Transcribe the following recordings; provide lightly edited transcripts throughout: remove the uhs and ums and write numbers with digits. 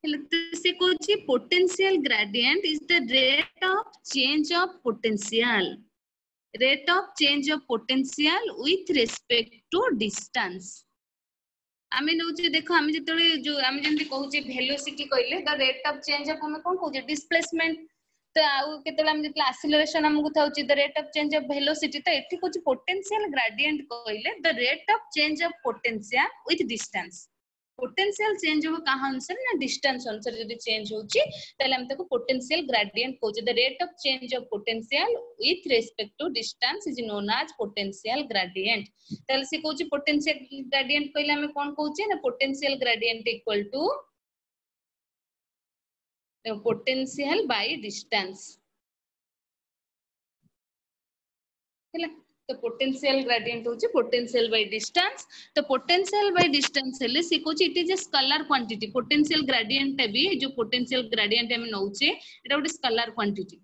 से कोची potential gradient is the rate of change of potential, rate of change of potential with respect to distance. आमे नउचे देखो आमे जतले जो आमे जेंति कहूचे वेलोसिटी कहले the rate of change of हम कोन कहूचे डिस्प्लेसमेंट, तो आउ केतले आमे जतले एक्सीलरेशन हमकु थाउची the rate of change of velocity, तो एठी कोची पोटेंशियल ग्रेडिएंट कहले the rate of change of potential with distance. Potential change हो कहा अनुसार ना डिस्टेंस अनुसार यदि चेंज होची तले हम ताको पोटेंशियल ग्रेडिएंट कहूचे। The rate of change of potential with respect to distance is known as potential gradient. तले से कहूची पोटेंशियल ग्रेडिएंट कहले हम कोन कहूचे ना potential gradient equal to potential by distance हैला। तो पोटेंशियल ग्रेडिएंट होची पोटेंशियल बाय डिस्टेंस। तो पोटेंशियल बाय डिस्टेंस हेले से कोची it is a scalar quantity. Potential gradient भी जो पोटेंशियल ग्रेडिएंट हम नउचे एटा गोटे स्केलर क्वांटिटी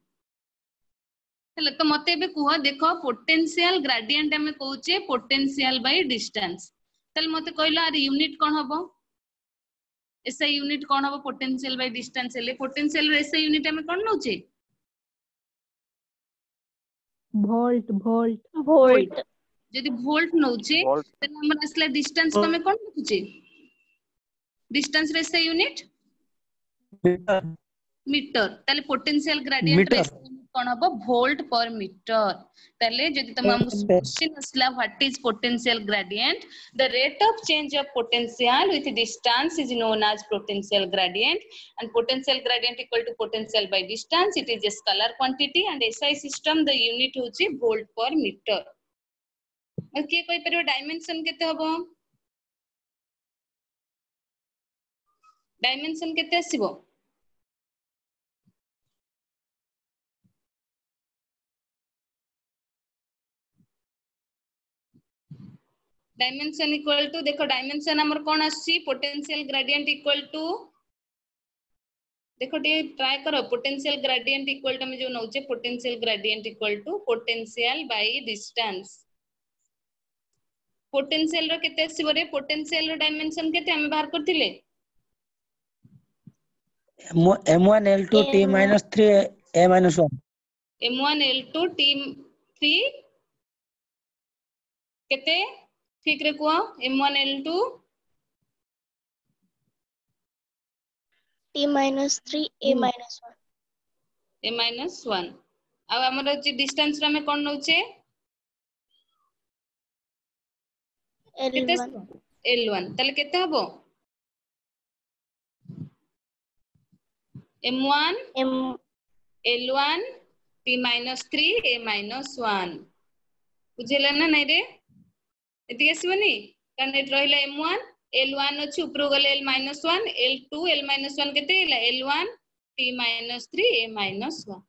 हैला। तो मते बे कुह देखो पोटेंशियल ग्रेडिएंट हम कहूचे पोटेंशियल बाय डिस्टेंस, तले मते कहलो आर यूनिट कोन हबो, एसआई यूनिट कोन हबो पोटेंशियल बाय डिस्टेंस हेले। पोटेंशियल एसआई यूनिट हम कोन नउचे वोल्ट वोल्ट वोल्ट जदि वोल्ट नउचे त हमर असला डिस्टेंस तमे कोन लिखुचे डिस्टेंस रे से यूनिट मीटर मीटर। ताले पोटेंशियल ग्रेडिएंट रे कोन हबो वोल्ट पर मीटर। ताले जदि तम हमको क्वेश्चन असला what is potential gradient, the rate of change of potential with distance is known as potential gradient and potential gradient equal to potential by distance, it is a scalar quantity and SI system the unit होची volt per metre. Okay कोई परियो dimension केते हबो, dimension केते आसीबो dimension equal to देखो dimension हमर कोन आसी पोटेंशियल ग्रेडिएंट इक्वल टू देखो टे ट्राई करो पोटेंशियल ग्रेडिएंट इक्वल टू हम जो नउचे potential gradient equal to potential by distance. Potential रो केते आसीबो रे, पोटेंशियल रो डायमेंशन केते हम बाहर करथिले m1 l2 t - 3 a - 1 m1 l2 t3 केते ठीक रे को m1 l2 t - 3 a - 1 a - 1 आ हमर जे डिस्टेंस रे हम कोन नउचे l1 l1 तले केते हबो m1 l1 t - 3 a - 1 बुझेला ना नहीं रे एति आसीबनी कारण एत रहिला m1 l1 अछि ऊपर गले l - 1 l2 l - 1 केते हैला l1 t - 3 a - 1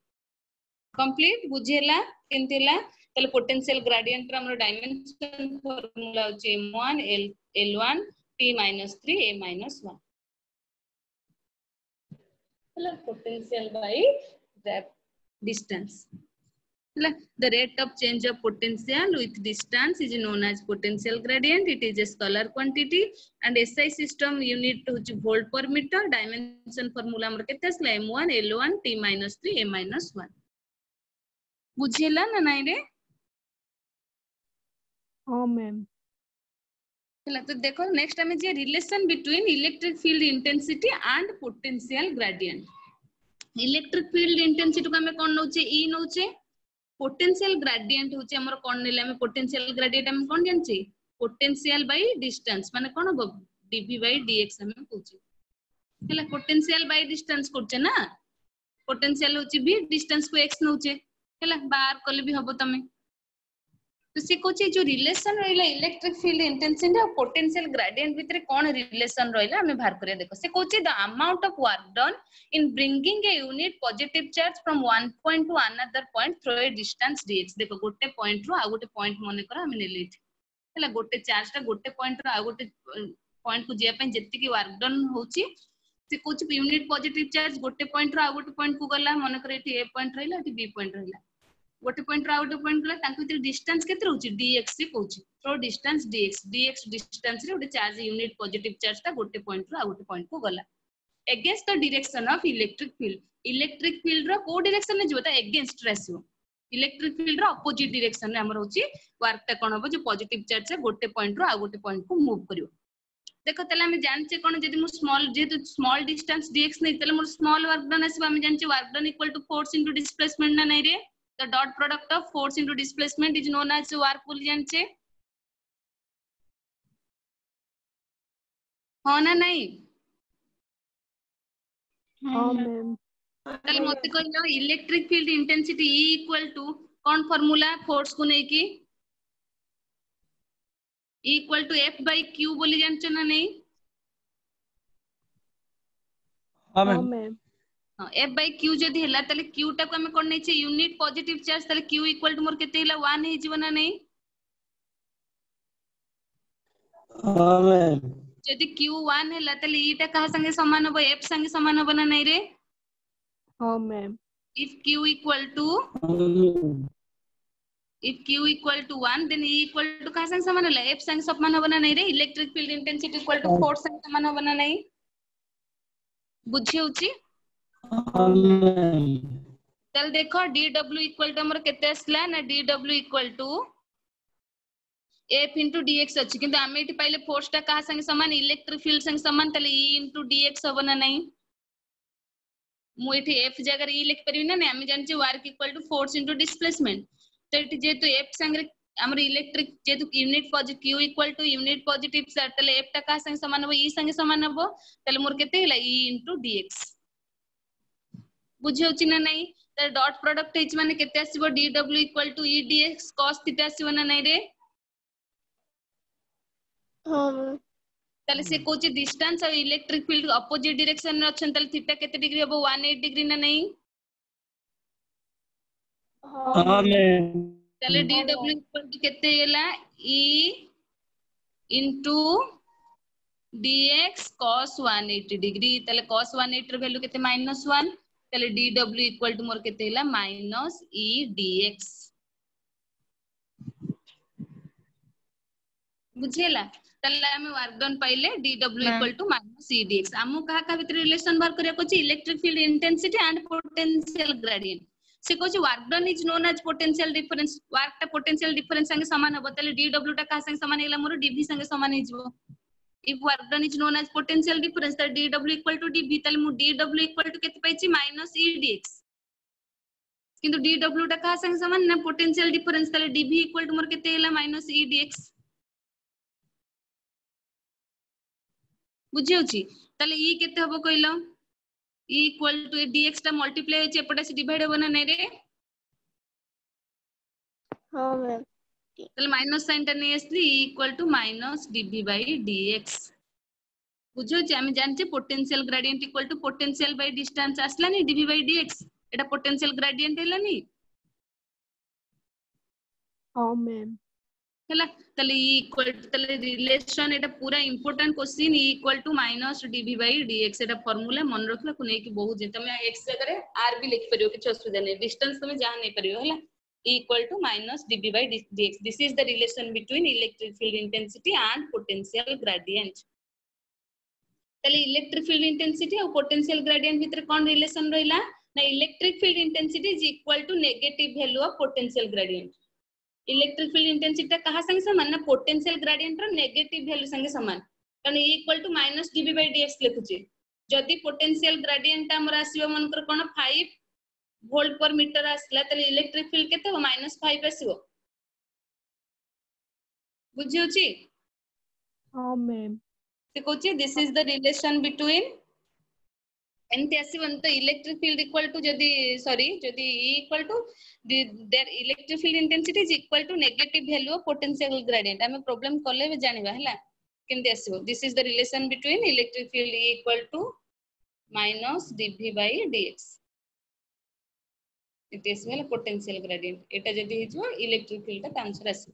कंप्लीट बुझेला केनतेला। तले पोटेंशियल ग्रेडिएंट रा हमर डायमेंशन फार्मूला अछि m1 l1 t - 3 a - 1 हैला potential by distance. The rate of change of potential with distance is known as potential gradient. It is a scalar quantity and SI system unit होची volt per meter. Dimension formula हमर केते असला m1 l1 t - 3 a - 1 बुझेला ना नाही रे हां ma'am. हैला तो देखो नेक्स्ट हमें जे relation between electric field intensity and potential gradient. Electric field intensity को हमें कोन नउचे E नउचे, पोटेंशियल ग्रेडिएंट होचे हमर कोन नेले हम पोटेंशियल ग्रेडिएंट हम कोन जानछि पोटेंशियल बाय डिस्टेंस माने कोन हो dv बाय dx हम पूछे हैला पोटेंशियल बाय डिस्टेंस करछे ना पोटेंशियल होची v डिस्टेंस को x नउचे हैला बाहर कले भी हबो तमे। तो से कोचे जो रिलेशन रहिला इलेक्ट्रिक फील्ड इंटेंसिटी और पोटेंशियल ग्रेडिएंट भितरे कोन रिलेशन रहिला हमें बाहर करिया देखो। से कोचे the amount of work done in bringing a unit positive charge from one point two another point through a distance dx। देखो गोटे पॉइंट रो आ गोटे पॉइंट मने कर हम नेले हैला गोटे चार्ज ता गोटे पॉइंट रो आ गोटे पॉइंट को जिया पय जत्ति की वर्क डन होची से कोच यूनिट पॉजिटिव चार्ज गोटे पॉइंट रो आ गोटे पॉइंट को गला मने कर एठी a पॉइंट रहिला एठी b पॉइंट रहिला गोटे पॉइंट रो आ गोटे पॉइंट गला तांको भितर डिस्टेंस केते रहउची dx से कहउची थ्रो डिस्टेंस dx डिस्टेंस रे गोटे चार्ज यूनिट पॉजिटिव चार्ज ता गोटे पॉइंट रो आ गोटे पॉइंट को गला against the direction of electric field. Electric field रो को direction में जो ता against रे आसीबो इलेक्ट्रिक फील्ड रो अपोजिट डायरेक्शन रे हमर होची वर्क ता कोन हो जो पॉजिटिव चार्ज से गोटे पॉइंट रो आ गोटे पॉइंट को मूव करियो देखो तले हम जानचे कोन जदी मु स्मॉल जेतु स्मॉल डिस्टेंस dx नै तले मोर स्मॉल वर्क डन आसीबो हम जानचे work done equal to force into displacement ना नै रे the dot product of force into displacement is known as work बोल जानचे हो ना नहीं हाँ मैम तले मते कहलो electric field intensity E equal to कौन फार्मूला फोर्स को नहीं की E equal to F by Q बोली जानছো ना नहीं हाँ हाँ मैम मैम हां F बाय Q जदी हला तले Q टा को हम कोन नै छै यूनिट पॉजिटिव चार्ज तले Q इक्वल टू मोर केते हला 1 हे जीव ना नहीं हाँ मैम जदी Q 1 हला तले E टा कहा संगे समान हो F संगे समान हो ना नहीं रे हाँ ma'am if Q equal to 1 then E equal to कहा संग समान होला F संग समान हो ना नहीं रे electric field intensity equal to force संग समान हो ना नहीं बुझी होची हाँ मैम तल देखो dw इक्वल टू हमर केते असला ना dw equal to F into dx अछि किंतु हम एठी पाइले फोर्स टा कहा संग समान इलेक्ट्रिक फील्ड संग समान तले E into dx हो ना नहीं मु एठी F जगह E लिख परिबी ना नै हम जानछि work equal to force into displacement तो एठी जेतु F संगे हमर इलेक्ट्रिक जेतु unit positive Q equal to unit positive सर तले F टा का संगे समान हो E संगे समान हो तले मोर केते हला E इनटू dx बुझि होछि ना नै त डॉट प्रोडक्ट हिच माने केते आसीबो dw equal to E dx cos theta आसीबो ना नै रे हाँ तले से कोची डिस्टेंस और इलेक्ट्रिक फील्ड अपोजिट डायरेक्शन में अछन तले थीटा केते डिग्री हबो 180 डिग्री ना नै हाँ मैम तले dw इक्वल टू केते हला E into dx cos 180 degree तले cos 180 र वैल्यू केते -1 तले dw इक्वल टू मोर केते हला -E dx बुझेला तले हम वर्क डन पाइले dw equal to -E dx हमु कहा का भीतर रिलेशन बार करिया कोची electric field intensity and potential gradient से कोची work done is known as potential difference work टा पोटेंशियल डिफरेंस संगे समान हो तले dw टा का संगे समान हेला मोर dv संगे समान हे जिवो if work done is known as potential difference that dw equal to dv तले मु dw equal to केते पाइछि -E dx किंतु dw टा का संगे समान ना पोटेंशियल डिफरेंस तले dv equal to मोर केते हेला -E dx बुझी होछि तले E केते हबो कइलो E equal to dx टा मल्टीप्लाई होछि एपटा से डिवाइड होबो ना नै रे हाँ मैम तले माइनस साइन टा नै आसली E equal to -dv by dx बुझो जे हम जानचे potential gradient equal to potential by distance आसला नि dv by dx एटा पोटेंशियल ग्रेडियंट हेला नि हाँ मैम हेला तले E इक्वल तले रिलेशन एटा पूरा important question E equal to -dv by dx एटा फार्मूला मन रखला को नै कि बहुत जे तमे x जगह रे r भी लिख परियो कि असुविधा नै डिस्टेंस तमे जा नै परियो हेला E equal to -dv by dx this is the relation between electric field intensity and potential gradient तले इलेक्ट्रिक फील्ड इंटेंसिटी और पोटेंशियल ग्रेडियंट भीतर कोन रिलेशन रहिला ना electric field intensity is equal to negative value of potential gradient electric field intensity कहा संगे समान ना पोटेंशियल ग्रेडियंट रो नेगेटिव वैल्यू संगे समान कारण E equal to -dv by dx लिखुची जदी पोटेंशियल ग्रेडियंट हमर आसीबो मनकर कोन 5 वोल्ट पर मीटर आसला तले इलेक्ट्रिक फील्ड केते हो -5 आसीबो बुझी होची हाँ मैम से कोची this is the relation between एंती आसीबन तो इलेक्ट्रिक फील्ड इक्वल टू जदी सॉरी जदी E equal to there electric field intensity is equal to negative value of potential gradient हमें प्रॉब्लम करले भी जानिबा हला केंती आसीबो this is the relation between electric field E equal to -dv by dx it is well potential gradient एटा जदी हिजो इलेक्ट्रिक फील्ड का आंसर आसी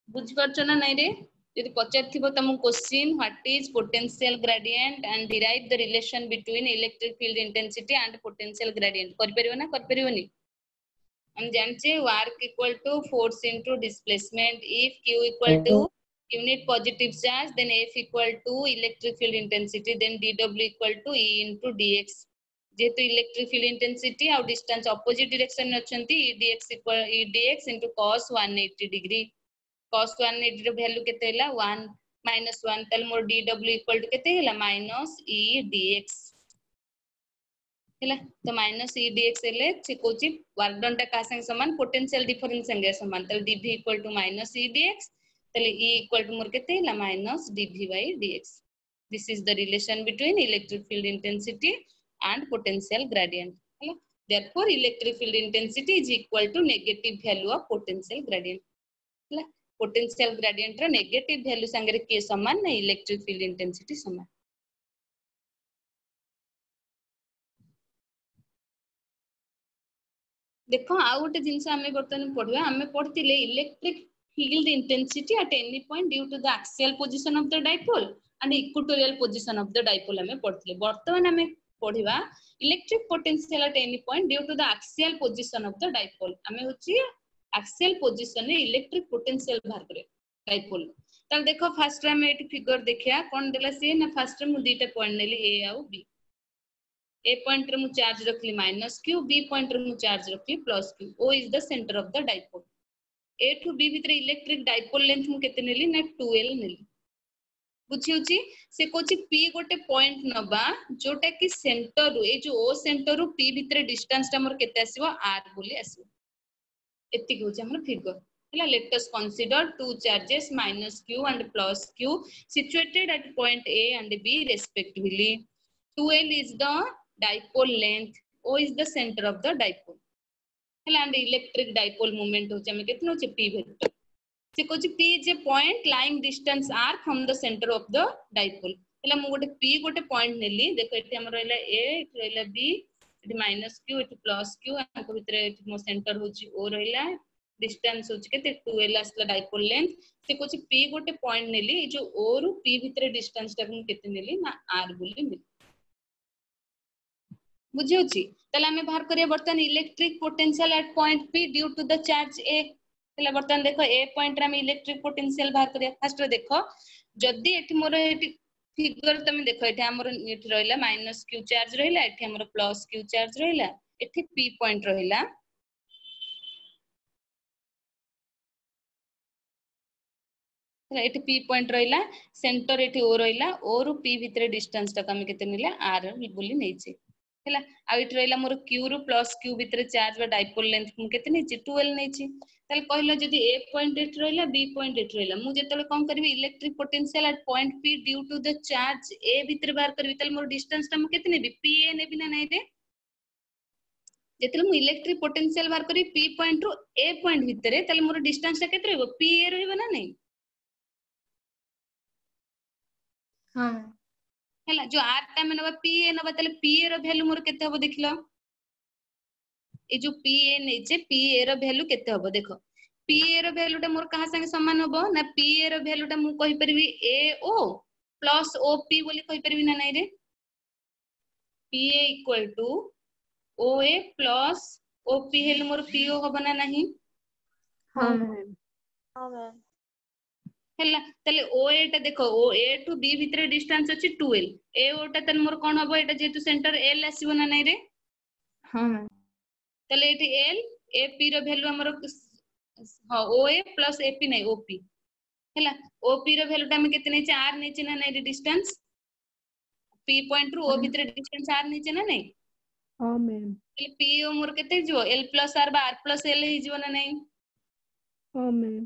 बुझ परछ ना नै रे यदि पचारथिबो तम question what is potential gradient and derive the relation between electric field intensity and potential gradient कर परिबो ना कर परिबोनी हम जानचे work equal to force into displacement if q equal टू unit positive charge, then F equal to electric field intensity, then dW equal to E into dx. जेहेतु electric field intensity और डिस्टेंस ऑपोजिट डायरेक्शन में अछंती dx equal dx into cos 180 degree. cos 180 रो value केते हैला 1 minus 1 तल मोर dW equal to केते हैला minus E dx हैला. तो minus E dx हेले से कोची वर्क डन टा का संग समान पोटेंशियल डिफरेंस संगे समान. तल dV equal to minus E dx तले E equal to मोर केते हैला minus dV by dx. This is the relation between electric field intensity and potential gradient. Therefore, electric field intensity is equal to negative value of potential gradient. Potential gradient row negative value संगे के समान ना electric field intensity समान. देखो आ गोटे जिनस आमे बर्तमान पढवा आमे पढतिले electric field intensity at any point due to the axial position of the dipole and equatorial position of the dipole आमे पढतिले. बर्तमान आमे पढिबा electric potential at any point due to the axial position of the dipole. आमे होची axial position रे electric potential बाहर करे dipole. तल देखो फर्स्ट रे आमे एटी फिगर देखिया कोन देला से ना फर्स्ट रे मु दुईटा पॉइंट नेली ए आउ बी. A point रे मु चार्ज रखली माइनस q, B point रे मु चार्ज रखली plus q. O is the center of the dipole. A to B भितर इलेक्ट्रिक डाइपोल लेंथ मु केते नेली ना 2l नेली. बुझिउची से कोची P गोटे पॉइंट नबा जोटा कि सेंटर रो ए जो O सेंटर रो P भितर डिस्टेंस ता मोर केते आसीबो r बोली आसीबो. एतिक होची हमर फिगर. हला late us consider two charges minus q and plus q situated at point A and B respectively. 2l is the dipole length, O is the center of the dipole. हला and electric dipole moment होची हम केतनो होची P vector. से Kochi P is a point lying distance r from the center of the dipole. हला मु गोटे P गोटे पॉइंट नेली. देखो एठी हमर रहला A, एठी रहला B, एठी माइनस q, एठी प्लस q, आको भितर एठी मो सेंटर होची O रहला. डिस्टेंस होची केते 2l आसला डाइपोल लेंथ. से कोची P गोटे पॉइंट नेली जो O रु P भितर डिस्टेंस ता मु केते नेली ना r बोली नेली. बुझिउची तले हमें बाहर करिया बर्तन electric potential at point P due to the charge A. तले बर्तन देखो A पॉइंट रे हम इलेक्ट्रिक पोटेंशियल बाहर करिया. फर्स्ट रे देखो जदी एठी मोर एठी फिगर तमे देखो एठी हमर एठी रहला माइनस q चार्ज रहला, एठी हमर प्लस q चार्ज रहला, एठी P पॉइंट रहला. एठी P पॉइंट रहला, सेंटर एठी O रहला, O रु P भितर डिस्टेंस ता हम केते नेला r बोली नेछि. हैला आ इट रहला मोर q रु प्लस q भितर चार्ज बा डाइपोल लेंथ मु केते नेछि 12 नेछि. तले कहलो जदी A पॉइंट एट रहला, B पॉइंट एट रहला, मु जेतले कोन करबी electric potential at point P due to the charge A भितर बाहर करबी. तले मोर डिस्टेंस ता मु केते नेबी Pa नेबी ना नै रे. जेतले मु इलेक्ट्रिक पोटेंशियल बाहर करबी P पॉइंट रु A पॉइंट भितर तले मोर डिस्टेंस ता केते रहबो Pa रहबो ना नै. हां हैला जो r टा में नबा Pa नबा तले Pa रो वैल्यू मोर केते हबो देखिलो. ए जो Pa नेचे Pa रो वैल्यू केते हबो देखो. Pa रो वैल्यू टा मोर कहा संगे समान हबो ना Pa रो वैल्यू टा मु कहि परबी AO प्लस OP बोली कहि परबी ना नै रे. Pa equal to OA plus OP हेल मोर PO हबो ना नहीं. हाँ मैम. हाँ मैम. हैला तले OA टा देखो OA टू B भितर डिस्टेंस अछि 12. AO टा तन मोर कोन हबो एटा जेतु सेंटर L आसीबो ना नै रे. हां मैम. तले एटी L AP रो वैल्यू हमर हां OA प्लस AP नै OP. हैला OP रो वैल्यू टा हम केते नै छै r नै छै ना नै रे डिस्टेंस. P पॉइंट रु O भितर डिस्टेंस r नै छै ना नै. हाँ मैम. तले PO मोर केते जो L प्लस r बा r प्लस L हि जीवो ना नै. हाँ मैम.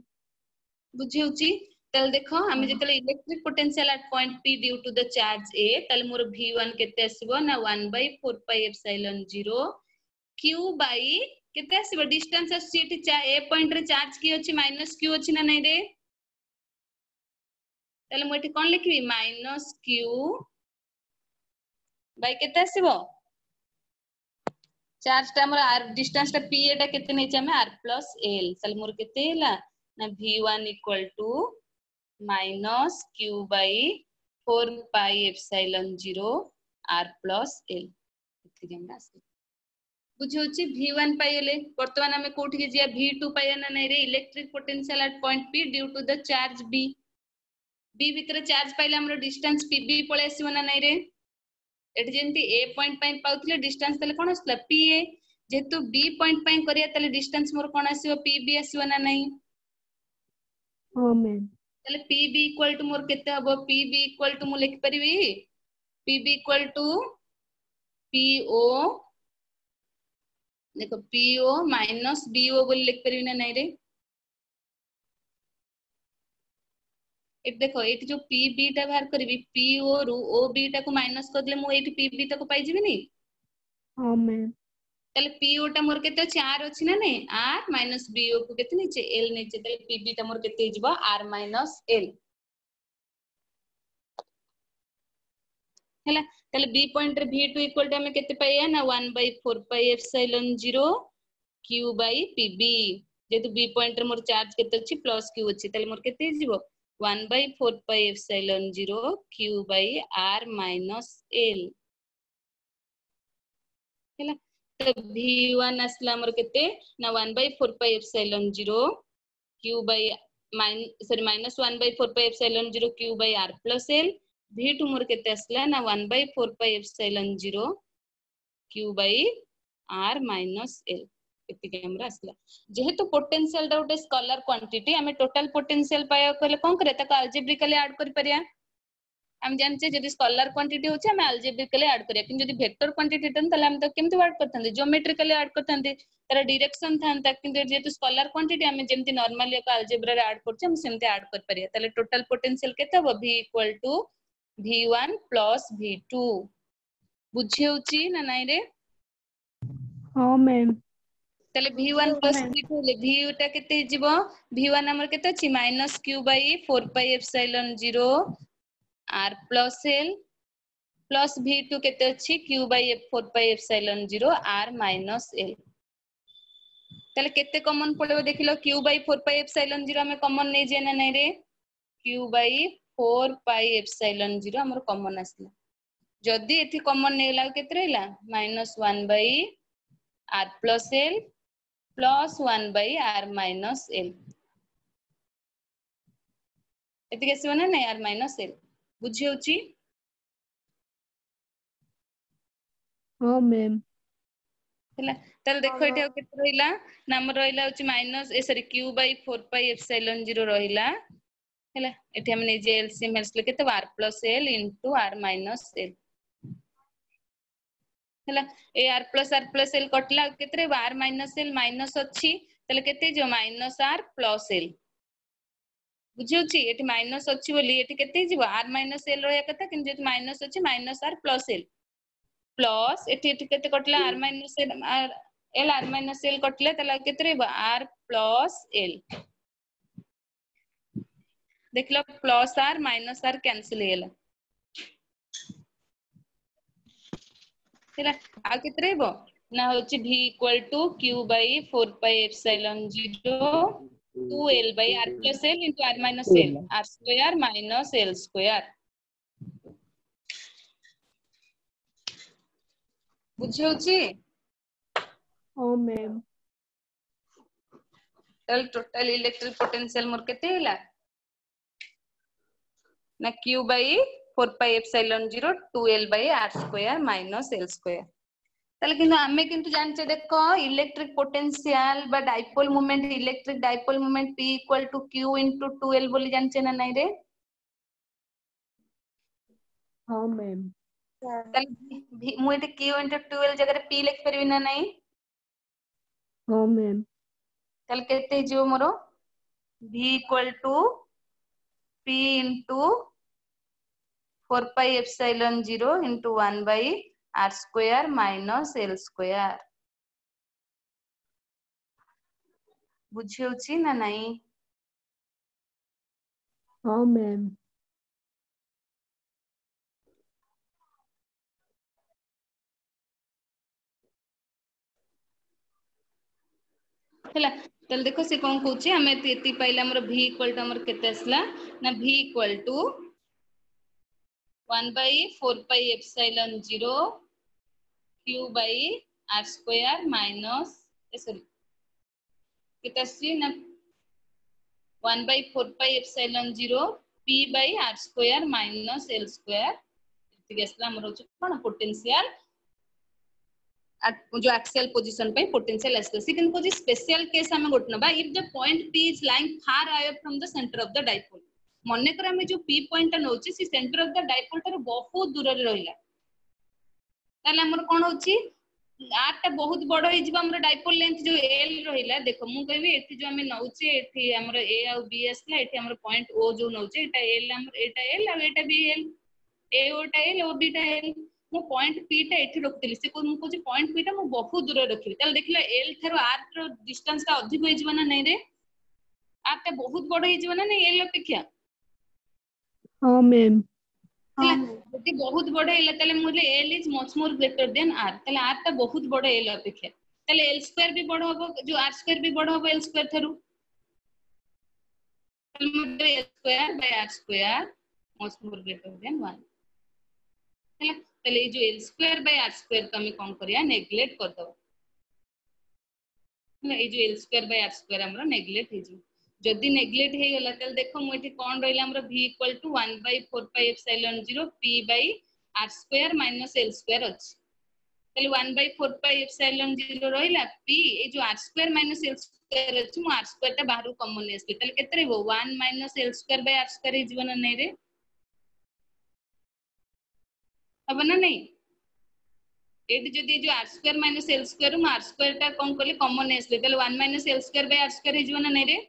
बुझिउची तले देखो हम जेतले electric potential at point P due to the charge A तले मोर V1 केते आसीबो ना 1/4 pi epsilon 0 q by केते आसीबो डिस्टेंस आसी एठी A पॉइंट रे चार्ज की अछि माइनस q अछि ना नै रे. तले मु एठी कोन लिखबी माइनस q by केते आसीबो चार्ज टा हमर r डिस्टेंस टा P एटा केते नै छै हम r plus L. तले मोर केते हैला ना V1 equal to minus q by 4 pi epsilon 0 r plus L. इति हमरा आसी बुझिउची V1 पाइले वर्तमान हमें कोठी के जिया V2 पाइया ना नै रे. Electric potential at point P due to the charge B. B भितर चार्ज पाइले हमरो डिस्टेंस पीबी पळे आसीबो ना नै रे एठी जेंती ए पॉइंट पई पाउतले डिस्टेंस तले कोन आसला पीए जेतु बी पॉइंट पई करिया तले डिस्टेंस मोर कोन आसीबो पीबी आसीबो ना नै हाँ मैम तले पीबी इक्वल टू मोर केते हबो पीबी इक्वल टू मु लिख परिबी पीबी इक्वल टू पीओ देखो पीओ माइनस बीओ बोल लिख परिबी ना नै रे एट देखो एट जो पीबी टा बाहर करबी पीओ रु ओ बी टा को माइनस कर देले मु एट पीबी टा को पाई जिबिनी हाँ मैम ताले पीओ टा मोर केते अछि आर अछि ना नै आर माइनस बीओ को केते नीचे एल नीचे ताले पीबी टा मोर केते हिजबो आर माइनस एल हैला ताले बी पॉइंट रे v2 इक्वल टू हमें केते पाइया ना 1/4 pi epsilon 0 q by pb जेतु बी पॉइंट रे मोर चार्ज केते अछि प्लस q अछि ताले मोर केते हिजबो 1/4 pi epsilon 0 q by r minus l हैला तो v1 असला मोर केते ना 1/4 pi epsilon 0 q by minus 1/4 pi epsilon 0 q by r plus l v2 मोर केते असला ना 1/4 pi epsilon 0 q by r minus l एति हमरा असला जेहेतु पोटेंशियल डा उटे स्केलर क्वांटिटी हमें टोटल पोटेंशियल पाया कहले कोन करे तक अलजेब्रिकली ऐड कर परिया हम जानचे जदि स्केलर क्वांटिटी होचे हम अलजेब्रिकली ऐड करिया किन जदि वेक्टर क्वांटिटी तन तले हम तो केमति ऐड करथांते ज्योमेट्रिकली ऐड करथांते तार डायरेक्शन थांता किंतु जेतु स्केलर क्वांटिटी हमें जेमति नॉर्मली एक अलजेब्रा रे ऐड करचे हम सेमति ऐड कर परिया तले टोटल पोटेंशियल केते हो v equal to v1 plus v2 बुझे होची ना नाइ रे हाँ मैम तले v1 प्लस v2 ले v टा केते हिजिबो v1 हमर केते अछि minus q by 4 pi epsilon 0 r plus l plus v2 केते अछि q by 4 pi epsilon 0 r minus l तले केते कॉमन पड़ेबो देखिलो q बाय 4 पाई एप्सिलॉन 0 हमें कॉमन नै जे ना नै रे q बाय 4 पाई एप्सिलॉन 0 हमर कॉमन आसला जदी एथि कॉमन नेला केते रहला -1 by r plus l plus 1 by r minus l एति केसिबो ना नै r माइनस l बुझी होची हाँ मैम हैला तले देखो एठी केते रहिला ना हमर रहिला होची minus sorry q by 4 pi epsilon 0 रहिला हैला एठी हम नै जे एलसीएम हेल्सले केते r plus l into r minus l हैला ए r प्लस l कटला केते रे r माइनस l माइनस अछि तले केते जो माइनस r प्लस l बुझियोची एठी माइनस अछि बोली एठी केते जिवो r माइनस l रहया कथा किन जे माइनस अछि minus r plus l plus एठी केते कटला r minus l r minus l कटले तले केते रहबो r प्लस l देखलो plus r minus r cancel हेला हैला आ केते रहबो ना होची v equal to q by 4 pi epsilon 0 2l by r plus l into r minus l r square minus l square बुझी होची हाँ मैम टोटल इलेक्ट्रिक पोटेंशियल मोर केते हैला ना q by 4 pi epsilon 0 2l by r square minus l square ताले किंतु हमें किंतु जानचे देखो इलेक्ट्रिक पोटेंशियल बा dipole moment electric dipole moment p equal to q into 2l बोली जानचे ना नहीं रे हाँ मैम ताले मु एटे q into 2l जगह रे p लिख परबी ना नहीं हाँ मैम ताले केते जो मोरो v equal to p into 4 pi epsilon 0 into 1 by r square minus l square बुझी होची ना नहीं हाँ मैम हैला तले देखो से कोन कहूची हमें एति पाइला हमर v इक्वल टू हमर केते असला ना v equal to 1 by 4 pi epsilon 0 q by r square minus sorry केते असची ना 1 by 4 pi epsilon 0 p by r square minus l square इतिगेसला हमर होछ कोन पोटेंशियल जो axial position पे potential as second को स्पेशल केस हम गोट नबा if the point p is lying far away from the center of the dipole मने कर हम जो p पॉइंट नोची सी सेंटर ऑफ द डाइपोल तार बहुत दूर रे रहिला ताले हमर कोन होची r टा बहुत बड़ होई जिबा हमर डाइपोल लेंथ जो l रहिला देखो मु कहबी एठी जो हम नौचे एठी हमर a और b असला एठी हमर पॉइंट o जो नौचे एटा l हमर एटा l और एटा b l a ओटा l और b टा l मु पॉइंट p टा एठी रखतिली से को मु को पॉइंट p टा मु बहुत दूर रखिली ताले देखिला l थारो r रो डिस्टेंस टा अधिक होई जिबा ना नै रे r टा बहुत बड़ होई जिबा ना नै l अपेक्षा हाँ मैम यदि बहुत बड़ हैला तले मुले l is much more greater than r तले r ता बहुत बड़ l अपेक्षा तले l स्क्वायर भी बड़ होबो जो r स्क्वायर भी बड़ होबो l स्क्वायर थारु तले मुले l square by r square much more greater than 1 हैला तले जो l square by r square का हम कोन करिया नेग्लेक्ट कर दो हैला ए जो l square by r square हमरा नेग्लेक्ट हे जी जदि नेग्लेक्ट हे गला तले देखो मु एठी कोन रहिला हमरा v equal to 1 by 4 pi epsilon 0 p by r square minus l square अछि तले 1 by 4 pi epsilon 0 रहिला p ए जो r square minus l square अछि मु r square ता बाहरु कॉमन नेसली तले केते रहबो 1 minus l square by r square हे जीवन नै रे अब ना नै एठी जदि जो r square minus l square मु r square ता कोन करले कॉमन नेसली तले 1 minus l square by r square हे जीवन नै रे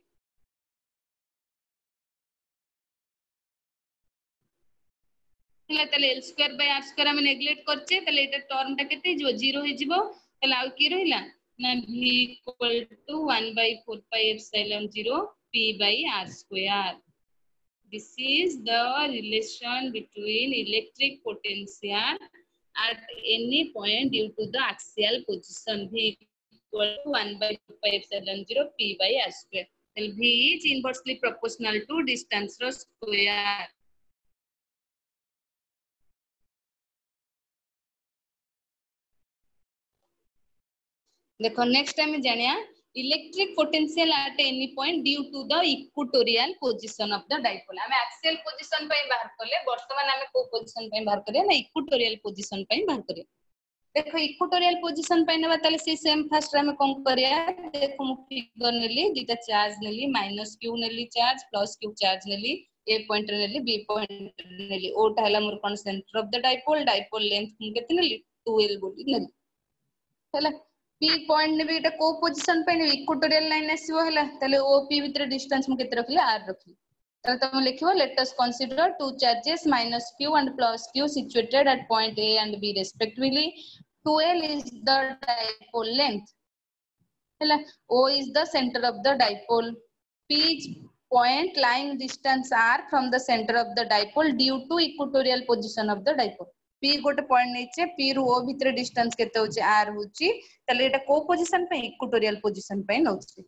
तले l square by r square हम नेग्लेक्ट करछे तले एटा टर्म टा केते जो 0 हे जिवो तले आ की रहिला ना v equal to 1 by 4 pi epsilon 0 p by r square this is the relation between electric potential at any point due to the axial position v equal to 1 by 4 pi epsilon 0 p by r square tell v is inversely proportional to distance ro square देखो next time जानिया electric potential at any point due to the equatorial position of the dipole हमें axial position पे बाहर करले वर्तमान हमें को position पे बाहर करिया ना इक्वेटोरियल पोजीशन पे बाहर करिया देखो इक्वेटोरियल पोजीशन पे नेबा ताले से सेम फर्स्ट हमें कोन करिया देखो मु फिगर नेली दीटा चार्ज नेली माइनस q नेली चार्ज प्लस q चार्ज नेली a पॉइंट नेली b पॉइंट नेली o टा हला मोर कोन centre of the dipole length मु केते नेली 2l बोली नेली हला p पॉइंट ने भी एटा को पोजीशन पे ने इक्वेटोरियल लाइन आसीबो हला तले op भीतर डिस्टेंस मु केते रखले r रखली तले तुम लिखिबो let us consider two charges minus q and plus q situated at point a and b respectively 2l is the dipole length hela o is the center of the dipole p is point lying distance r from the center of the dipole due to equatorial position of the dipole p गोटे point नेचे p रु o भीतर distance केते होची r होची तले एटा को position पे equatorial position पे नउची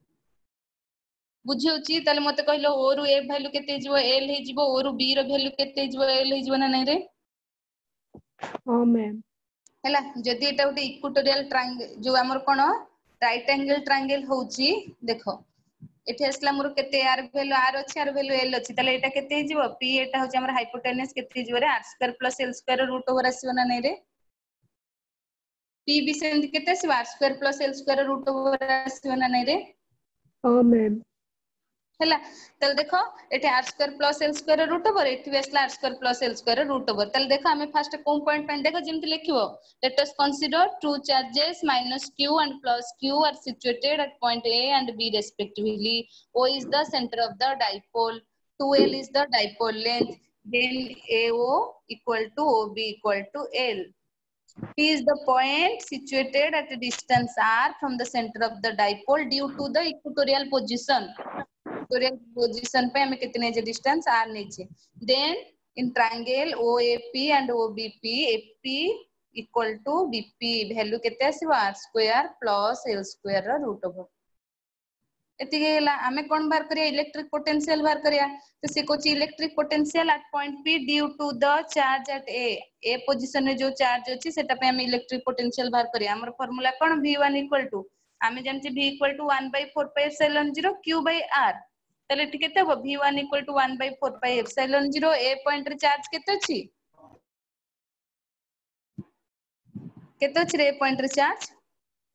बुझी होची तले मते कहलो o रु a वैल्यू केते जिवो l हे जिवो o रु b रो वैल्यू केते जिवो l हे जिवो ना नै रे हाँ मैम हला जदी एटा गोटे इक्वेटोरियल ट्रायंगल जो हमर कोन राइट एंगल ट्रायंगल होची देखो एथे असला मोर केते r वैल्यू r अछि r वैल्यू l अछि तले एटा केते जिवो p एटा होची हमर हाइपोटेनस केते जिवो रे r square plus l square root over आसीबो ना नै रे p भी सेम केते आसीबो r square plus l square root over आसीबो ना नै रे हाँ मैम हला तले देखो एटे r square plus l square root over एठी भी असला r square plus l square root over तले देखो हमें फर्स्ट कोन पॉइंट पे देखो जेमति लिखिबो let us consider two charges minus q and plus q are situated at point a and b respectively o is the center of the dipole 2l is the dipole length then ao equal to ob equal to l p is the point situated at a distance r from the center of the dipole due to the equatorial position equatorial position पे हमें कितने जे distance r नीचे then in triangle OAP and OBP AP equal to BP value केते आसीबो r square plus l square रो root over एति गेला हमें कोन बार करिया इलेक्ट्रिक पोटेंशियल बार करिया तो से कोची electric potential at point P due to the charge at A position में जो चार्ज अछि सेटा पे हमें इलेक्ट्रिक पोटेंशियल बार करिया हमर formula cone V1 equal to हमें जानछि V equal to 1 by 4 pi epsilon 0 q by r ताले एठी केते हो v1 equal to 1/4 pi epsilon 0 A point रे चार्ज केते अछि रे पॉइंट रे charge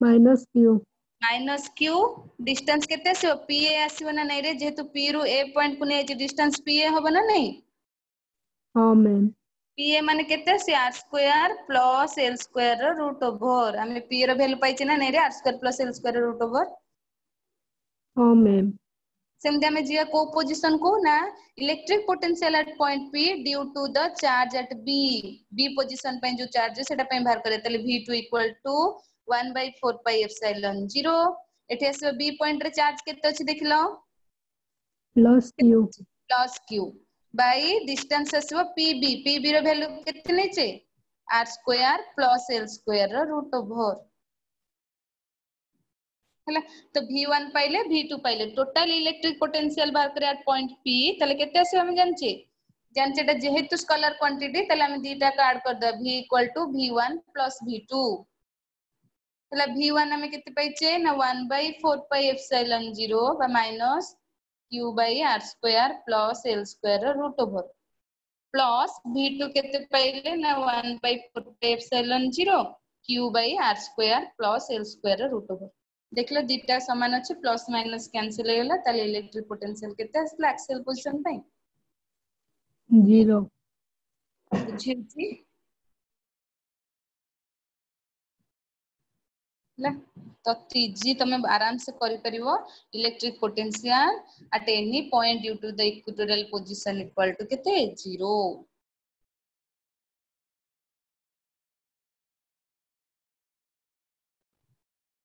minus Q. Minus q distance केते आसीबो pa आसीबो ना नै रे जेहेतु p रु a पॉइंट को नै डिस्टेंस pa होबो ना नै हाँ मैम pa माने केते से r square plus l square रो रूट ओवर हमें p रो वैल्यू पाइचे ना नै रे r square plus l square रो रूट ओवर हाँ मैम सेमते हमें जिया को पोजीशन को ना electric potential at point p due to the charge at b position पे जो चार्ज है सेटा पे बाहर करे तले v2 equal to 1/4 pi epsilon 0 एठी आसे b पॉइंट रे चार्ज केते अछि देखिलो plus Q. Plus q by distance आसीबो pb रो वैल्यू केते नेचे r square plus l square रो रूट ओवर हैला तो v1 पाइले v2 पाइले टोटल इलेक्ट्रिक पोटेंशियल बाहर करे एट पॉइंट p तले केते आसे हम जानचे एटा जेहेतु स्केलर क्वांटिटी तले हम दीटा का ऐड कर द v equal to v1 plus v2 हैला v1 हमें केते पाइचे ना 1/4 पाई एप्सिलॉन 0 बा minus q by r square plus l square root over plus v2 केते पाइले ना 1/4 pi epsilon 0 q by r square plus l square root over देखलो दीटा समान अछि प्लस माइनस कैंसिल हो गला ताले इलेक्ट्रिक पोटेंशियल केते आसला एक्सेल पोजीशन पे 0. बुझी छी ला तो इजी तमे आराम से करि परिवो electric potential at any point due to the equatorial position equal to केते 0